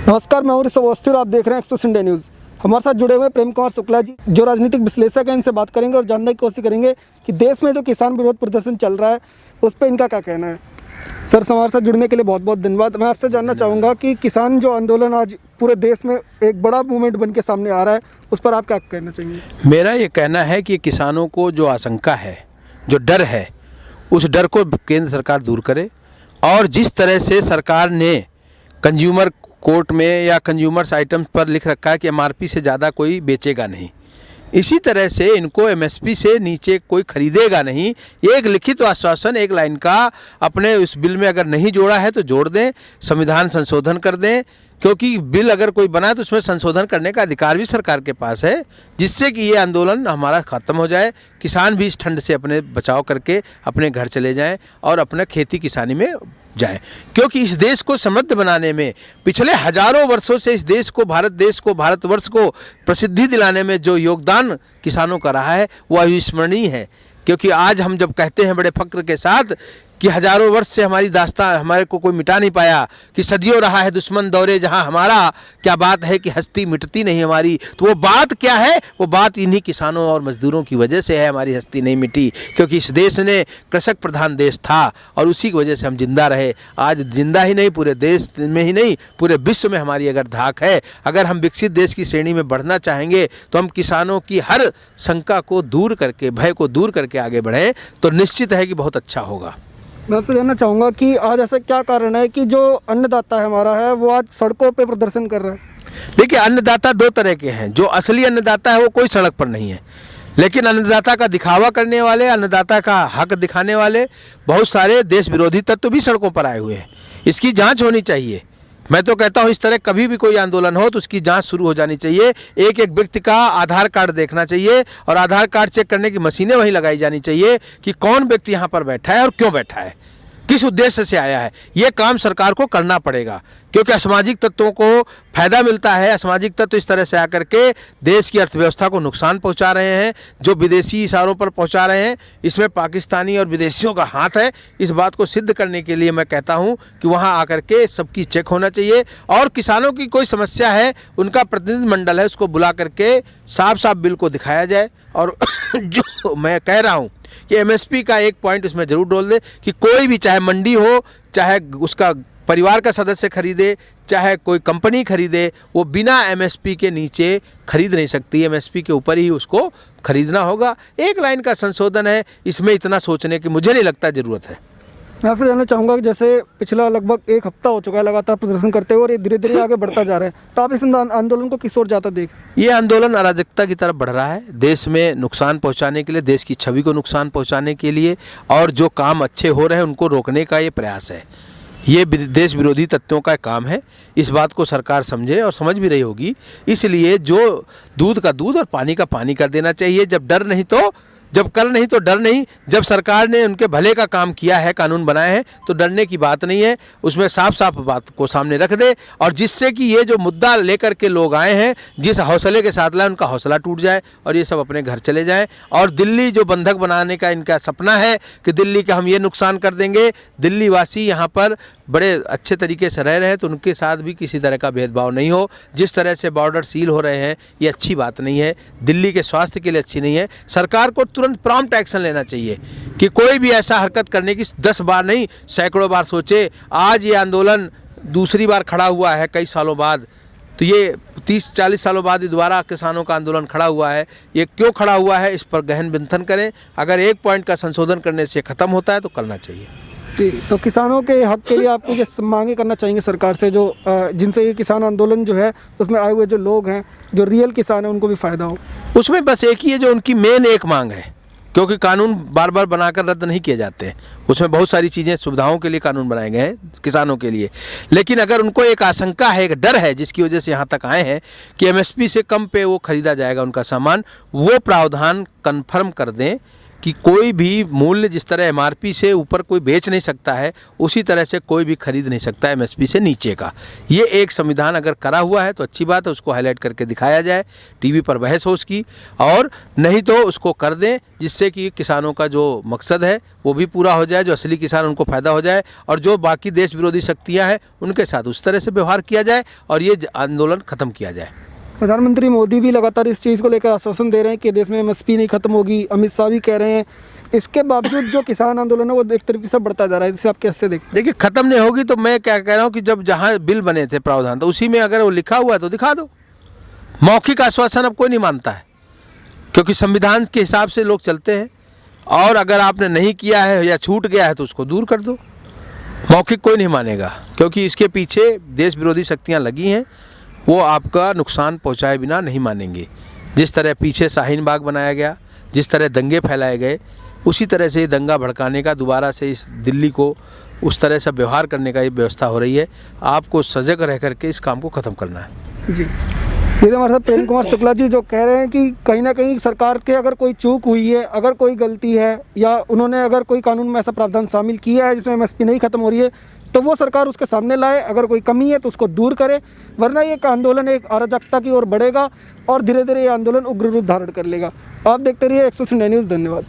नमस्कार, मैं हूं ऋषभ अवस्थी और आप देख रहे हैं एक्सप्रेस इंडिया न्यूज़। हमारे साथ जुड़े हुए प्रेम कुमार शुक्ला जी, जो राजनीतिक विश्लेषक हैं। इनसे बात करेंगे और जानने की कोशिश करेंगे कि देश में जो किसान विरोध प्रदर्शन चल रहा है उस पर इनका क्या कहना है। सर, हमारे साथ जुड़ने के लिए बहुत बहुत धन्यवाद। मैं आपसे जानना चाहूँगा कि किसान जो आंदोलन आज पूरे देश में एक बड़ा मूवमेंट बन के सामने आ रहा है, उस पर आप क्या कहना चाहेंगे? मेरा ये कहना है कि किसानों को जो आशंका है, जो डर है, उस डर को केंद्र सरकार दूर करे। और जिस तरह से सरकार ने कंज्यूमर कोर्ट में या कंज्यूमर्स आइटम्स पर लिख रखा है कि एमआरपी से ज़्यादा कोई बेचेगा नहीं, इसी तरह से इनको एमएसपी से नीचे कोई खरीदेगा नहीं। ये एक लिखित आश्वासन, एक लाइन का अपने उस बिल में अगर नहीं जोड़ा है तो जोड़ दें, संविधान संशोधन कर दें, क्योंकि बिल अगर कोई बना है तो उसमें संशोधन करने का अधिकार भी सरकार के पास है, जिससे कि ये आंदोलन हमारा ख़त्म हो जाए, किसान भी इस ठंड से अपने बचाव करके अपने घर चले जाएं और अपना खेती किसानी में जाएं। क्योंकि इस देश को समृद्ध बनाने में पिछले हजारों वर्षों से इस देश को, भारत देश को, भारतवर्ष को प्रसिद्धि दिलाने में जो योगदान किसानों का रहा है वो अविस्मरणीय है। क्योंकि आज हम जब कहते हैं बड़े फक्र के साथ कि हजारों वर्ष से हमारी दास्तां हमारे को कोई मिटा नहीं पाया, कि सदियों रहा है दुश्मन दौरे जहां हमारा, क्या बात है कि हस्ती मिटती नहीं हमारी। तो वो बात क्या है? वो बात इन्हीं किसानों और मजदूरों की वजह से है, हमारी हस्ती नहीं मिटी। क्योंकि इस देश ने कृषक प्रधान देश था और उसी की वजह से हम जिंदा रहे। आज जिंदा ही नहीं, पूरे देश में ही नहीं, पूरे विश्व में हमारी अगर धाक है, अगर हम विकसित देश की श्रेणी में बढ़ना चाहेंगे तो हम किसानों की हर शंका को दूर करके, भय को दूर करके आगे बढ़ें तो निश्चित है कि बहुत अच्छा होगा। मैं आपसे जानना चाहूँगा कि आज ऐसा क्या कारण है कि जो अन्नदाता है हमारा है वो आज सड़कों पे प्रदर्शन कर रहा है? देखिए, अन्नदाता दो तरह के हैं। जो असली अन्नदाता है वो कोई सड़क पर नहीं है, लेकिन अन्नदाता का दिखावा करने वाले, अन्नदाता का हक दिखाने वाले बहुत सारे देश विरोधी तत्व भी सड़कों पर आए हुए हैं। इसकी जांच होनी चाहिए। मैं तो कहता हूँ इस तरह कभी भी कोई आंदोलन हो तो उसकी जांच शुरू हो जानी चाहिए। एक एक व्यक्ति का आधार कार्ड देखना चाहिए और आधार कार्ड चेक करने की मशीनें वहीं लगाई जानी चाहिए कि कौन व्यक्ति यहाँ पर बैठा है और क्यों बैठा है, किस उद्देश्य से आया है। ये काम सरकार को करना पड़ेगा, क्योंकि असामाजिक तत्वों को फायदा मिलता है। असामाजिक तत्व इस तरह से आकर के देश की अर्थव्यवस्था को नुकसान पहुंचा रहे हैं, जो विदेशी इशारों पर पहुंचा रहे हैं। इसमें पाकिस्तानी और विदेशियों का हाथ है। इस बात को सिद्ध करने के लिए मैं कहता हूं कि वहां आकर के सबकी चेक होना चाहिए और किसानों की कोई समस्या है, उनका प्रतिनिधिमंडल है, उसको बुला करके साफ साफ बिल को दिखाया जाए। और जो मैं कह रहा हूँ कि एमएसपी का एक पॉइंट उसमें जरूर डाल दे कि कोई भी, चाहे मंडी हो, चाहे उसका परिवार का सदस्य खरीदे, चाहे कोई कंपनी खरीदे, वो बिना एमएसपी के नीचे खरीद नहीं सकती। एमएसपी के ऊपर ही उसको खरीदना होगा। एक लाइन का संशोधन है, इसमें इतना सोचने की मुझे नहीं लगता ज़रूरत है। मैं आपसे जानना चाहूँगा कि जैसे पिछला लगभग एक हफ्ता हो चुका है लगातार प्रदर्शन करते हुए और ये धीरे धीरे आगे बढ़ता जा रहा है, तो आप इस आंदोलन को किस ओर जाता देख? ये आंदोलन अराजकता की तरफ बढ़ रहा है, देश में नुकसान पहुंचाने के लिए, देश की छवि को नुकसान पहुंचाने के लिए, और जो काम अच्छे हो रहे हैं उनको रोकने का ये प्रयास है। ये देश विरोधी तत्वों का काम है। इस बात को सरकार समझे और समझ भी रही होगी। इसलिए जो दूध का दूध और पानी का पानी कर देना चाहिए। जब डर नहीं तो, जब कल नहीं तो डर नहीं। जब सरकार ने उनके भले का काम किया है, कानून बनाए हैं, तो डरने की बात नहीं है। उसमें साफ साफ बात को सामने रख दे और जिससे कि ये जो मुद्दा लेकर के लोग आए हैं, जिस हौसले के साथ लाए, उनका हौसला टूट जाए और ये सब अपने घर चले जाएं। और दिल्ली जो बंधक बनाने का इनका सपना है कि दिल्ली का हम ये नुकसान कर देंगे, दिल्ली वासी यहाँ पर बड़े अच्छे तरीके से रह रहे हैं तो उनके साथ भी किसी तरह का भेदभाव नहीं हो। जिस तरह से बॉर्डर सील हो रहे हैं, ये अच्छी बात नहीं है, दिल्ली के स्वास्थ्य के लिए अच्छी नहीं है। सरकार को तुरंत प्रॉम्प्ट एक्शन लेना चाहिए कि कोई भी ऐसा हरकत करने की 10 बार नहीं, सैकड़ों बार सोचे। आज ये आंदोलन दूसरी बार खड़ा हुआ है कई सालों बाद, तो ये 30-40 सालों बाद ही दोबारा किसानों का आंदोलन खड़ा हुआ है। ये क्यों खड़ा हुआ है, इस पर गहन चिंतन करें। अगर एक पॉइंट का संशोधन करने से ख़त्म होता है तो करना चाहिए। जी, तो किसानों के हक के लिए आपको ये मांगे करना चाहेंगे सरकार से, जो जिनसे ये किसान आंदोलन जो है उसमें आए हुए जो लोग हैं, जो रियल किसान हैं, उनको भी फ़ायदा हो? उसमें बस एक ही है जो उनकी मेन एक मांग है, क्योंकि कानून बार बार बनाकर रद्द नहीं किए जाते हैं। उसमें बहुत सारी चीज़ें, सुविधाओं के लिए कानून बनाए गए हैं किसानों के लिए। लेकिन अगर उनको एक आशंका है, एक डर है, जिसकी वजह से यहाँ तक आए हैं कि एमएसपी से कम पे वो खरीदा जाएगा उनका सामान, वो प्रावधान कन्फर्म कर दें कि कोई भी मूल्य जिस तरह एमआरपी से ऊपर कोई बेच नहीं सकता है, उसी तरह से कोई भी खरीद नहीं सकता एमएसपी से नीचे का। ये एक संविधान अगर करा हुआ है तो अच्छी बात है, उसको हाईलाइट करके दिखाया जाए, टीवी पर बहस हो उसकी, और नहीं तो उसको कर दें जिससे कि किसानों का जो मकसद है वो भी पूरा हो जाए, जो असली किसान उनको फ़ायदा हो जाए, और जो बाकी देश विरोधी शक्तियाँ हैं उनके साथ उस तरह से व्यवहार किया जाए और ये आंदोलन ख़त्म किया जाए। प्रधानमंत्री मोदी भी लगातार इस चीज़ को लेकर आश्वासन दे रहे हैं कि देश में एमएसपी नहीं खत्म होगी, अमित शाह भी कह रहे हैं। इसके बावजूद जो किसान आंदोलन है वो एक तरीके से बढ़ता जा रहा है, जिसे आप कैसे देखते देखिए, ख़त्म नहीं होगी तो मैं क्या कह रहा हूँ कि जब जहाँ बिल बने थे प्रावधान, तो उसी में अगर वो लिखा हुआ है तो दिखा दो। मौखिक आश्वासन अब कोई नहीं मानता है, क्योंकि संविधान के हिसाब से लोग चलते हैं, और अगर आपने नहीं किया है या छूट गया है तो उसको दूर कर दो। मौखिक कोई नहीं मानेगा, क्योंकि इसके पीछे देश विरोधी शक्तियाँ लगी हैं, वो आपका नुकसान पहुंचाए बिना नहीं मानेंगे। जिस तरह पीछे शाहीन बाग बनाया गया, जिस तरह दंगे फैलाए गए, उसी तरह से ये दंगा भड़काने का, दोबारा से इस दिल्ली को उस तरह से व्यवहार करने का ये व्यवस्था हो रही है। आपको सजग रह करके इस काम को ख़त्म करना है। जी, ये तो हमारे साथ प्रेम कुमार शुक्ला जी जो कह रहे हैं कि कहीं ना कहीं सरकार के अगर कोई चूक हुई है, अगर कोई गलती है, या उन्होंने अगर कोई कानून में ऐसा प्रावधान शामिल किया है जिसमें एमएसपी नहीं खत्म हो रही है, तो वो सरकार उसके सामने लाए, अगर कोई कमी है तो उसको दूर करे, वरना ये आंदोलन एक अराजकता की ओर बढ़ेगा और धीरे धीरे ये आंदोलन उग्र रूप धारण कर लेगा। आप देखते रहिए एक्सप्रेस इंडिया न्यूज़। धन्यवाद।